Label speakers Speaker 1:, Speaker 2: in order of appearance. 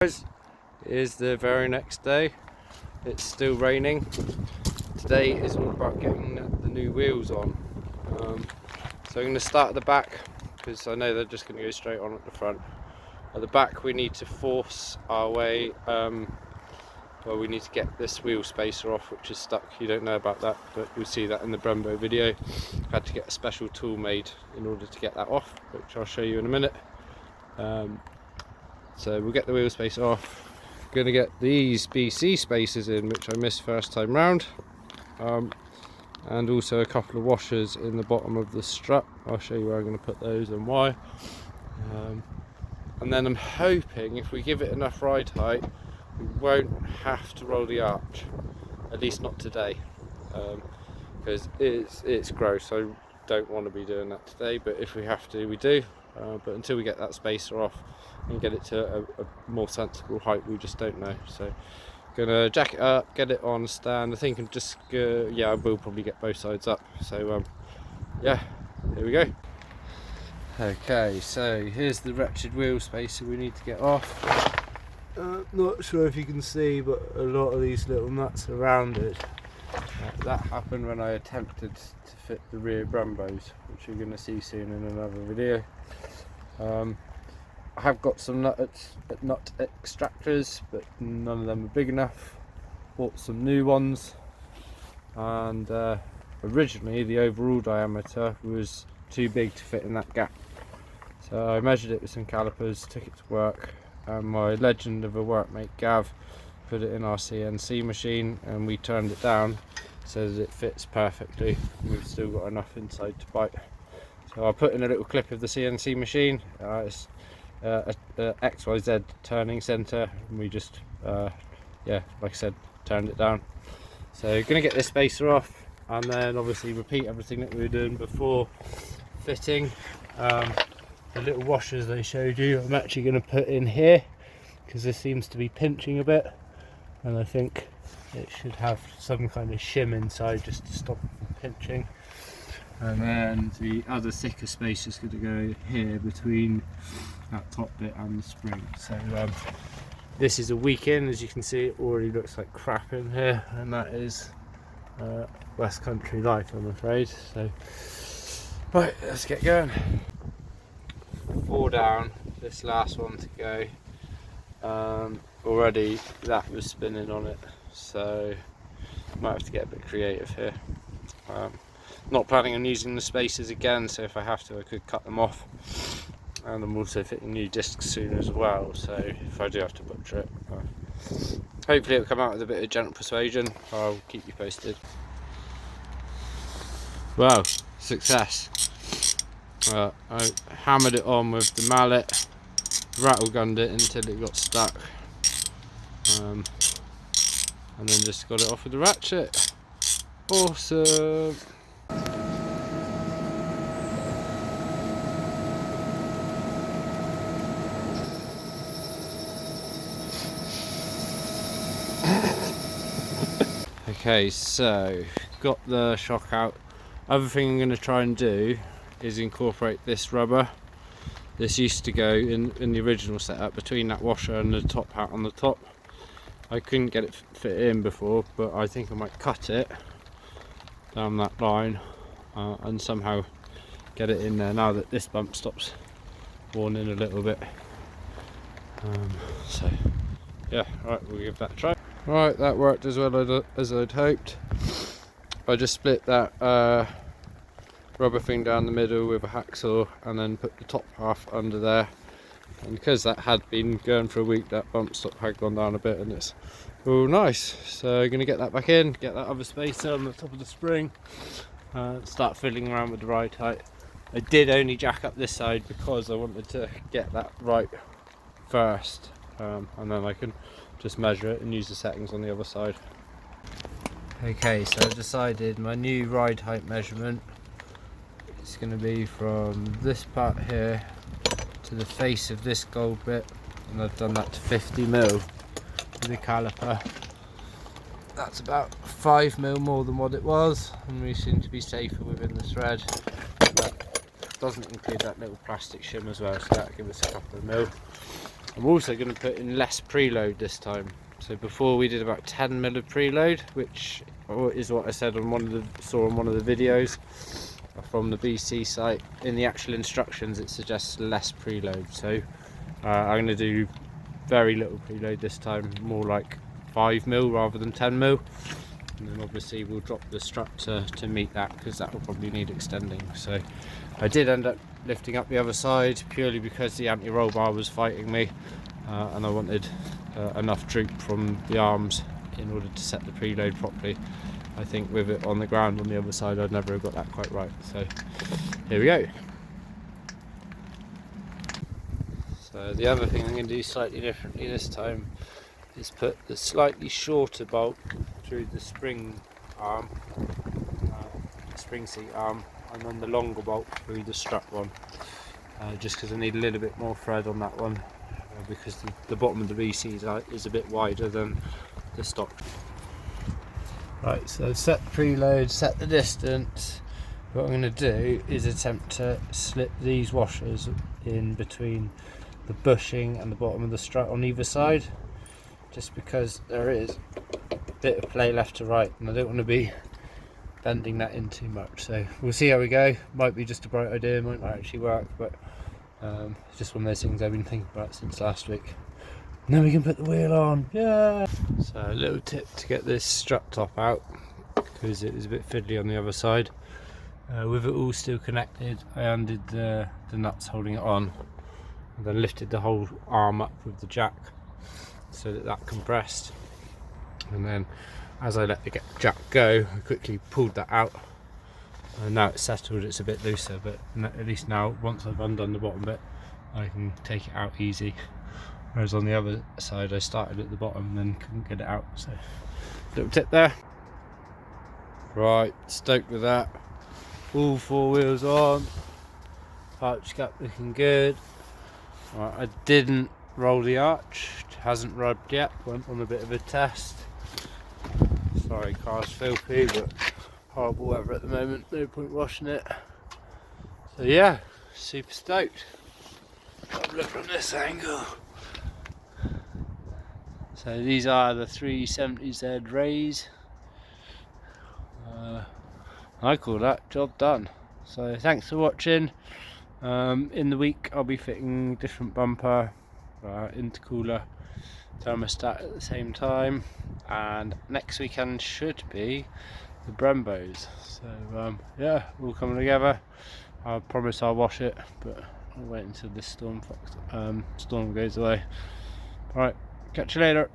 Speaker 1: Guys, it is the very next day. It's still raining. Today is all about getting the new wheels on. So I'm going to start at the back because I know they're just going to go straight on at the front. At the back we need to force our way, well, we need to get this wheel spacer off, which is stuck. You don't know about that, but you'll see that in the Brembo video. I had to get a special tool made in order to get that off, which I'll show you in a minute. So we'll get the wheel spacer off. Going to get these BC spacers in, which I missed first time round, and also a couple of washers in the bottom of the strut. I'll show you where I'm going to put those and why. And then I'm hoping if we give it enough ride height, we won't have to roll the arch, at least not today, because it's gross. I don't want to be doing that today, but if we have to, we do. But until we get that spacer off and get it to a more sensible height, we just don't know. So gonna jack it up, get it on a stand. I think I'm just yeah, I will probably get both sides up. So yeah, here we go. Okay, so here's the wretched wheel spacer we need to get off. Not sure if you can see, but a lot of these little nuts are rounded. That happened when I attempted to fit the rear Brembos, which you're going to see soon in another video. I have got some nut extractors, but none of them are big enough. Bought some new ones, and originally the overall diameter was too big to fit in that gap. So I measured it with some calipers, took it to work, and my legend of a workmate Gav put it in our CNC machine, and we turned it down so that it fits perfectly. We've still got enough inside to bite. So I'll put in a little clip of the CNC machine. It's a XYZ turning center, and we just yeah, like I said, turned it down. So gonna get this spacer off, and then obviously repeat everything that we were doing before fitting. The little washers they showed you, I'm actually going to put in here because this seems to be pinching a bit, and I think it should have some kind of shim inside just to stop it from pinching. And then the other thicker space is going to go here between that top bit and the spring. So this is a week in. As you can see, it already looks like crap in here, and that is West Country life, I'm afraid. So right, let's get going. 4 down, this last one to go. Already that was spinning on it, so might have to get a bit creative here. Not planning on using the spacers again, so if I have to, I could cut them off. And I'm also fitting new discs soon as well, so if I do have to butcher it, hopefully it'll come out with a bit of gentle persuasion. I'll keep you posted. Wow, success. I hammered it on with the mallet, rattle gunned it until it got stuck, and then just got it off with the ratchet. Awesome. Okay, so got the shock out. Other thing I'm going to try and do is incorporate this rubber. This used to go in the original setup between that washer and the top hat on the top. I couldn't get it fit in before, but I think I might cut it down that line and somehow get it in there now that this bump stops warning a little bit. So yeah, right, we'll give that a try. Right, that worked as well as I'd hoped. I just split that rubber thing down the middle with a hacksaw and then put the top half under there, and because that had been going for a week, that bump stop had gone down a bit and it's all nice. So I'm going to get that back in, get that other spacer on the top of the spring, start fiddling around with the ride height. I did only jack up this side because I wanted to get that right first, and then I can just measure it and use the settings on the other side. Okay, so I decided my new ride height measurement is going to be from this part here to the face of this gold bit, and I've done that to 50mm with the caliper. That's about 5mm more than what it was, and we seem to be safer within the thread. That doesn't include that little plastic shim as well, so that'll give us a couple of mil. I'm also going to put in less preload this time. So before we did about 10 mil of preload, which is what I said on one of the videos from the BC site. In the actual instructions it suggests less preload, so I'm going to do very little preload this time, more like 5 mil rather than 10 mil, and then obviously we'll drop the strut to meet that, because that will probably need extending. So I did end up lifting up the other side purely because the anti-roll bar was fighting me, and I wanted enough droop from the arms in order to set the preload properly. I think with it on the ground on the other side I'd never have got that quite right. So here we go. So the other thing I'm going to do slightly differently this time is put the slightly shorter bolt through the spring arm, spring seat arm, and then the longer bolt through the strut one, just because I need a little bit more thread on that one, because the bottom of the BC is a bit wider than the stock. Right, so set the preload, set the distance. What I'm going to do is attempt to slip these washers in between the bushing and the bottom of the strut on either side, just because there is a bit of play left to right and I don't want to be bending that in too much. So we'll see how we go. Might be just a bright idea, might not actually work, but it's just one of those things I've been thinking about since last week. And then we can put the wheel on. Yeah! So a little tip to get this strut top out, because it is a bit fiddly on the other side. With it all still connected, I undid the nuts holding it on, and then lifted the whole arm up with the jack so that compressed. And then as I let the jack go, I quickly pulled that out, and now it's settled, it's a bit looser, but at least now once I've undone the bottom bit I can take it out easy. Whereas on the other side I started at the bottom and then couldn't get it out. So little tip there. Right, stoked with that. All 4 wheels on, arch gap looking good. Right, I didn't roll the arch, it hasn't rubbed yet, went on a bit of a test. Sorry, car's filthy, but horrible weather at the moment, no point washing it. So yeah, super stoked. Have a look from this angle. So these are the 370Z rays. I call that job done. So thanks for watching. In the week I'll be fitting different bumper, intercooler, thermostat at the same time, and next weekend should be the Brembos. So yeah, all coming together. I promise I'll wash it, but I'll wait until this storm goes away. Alright, catch you later.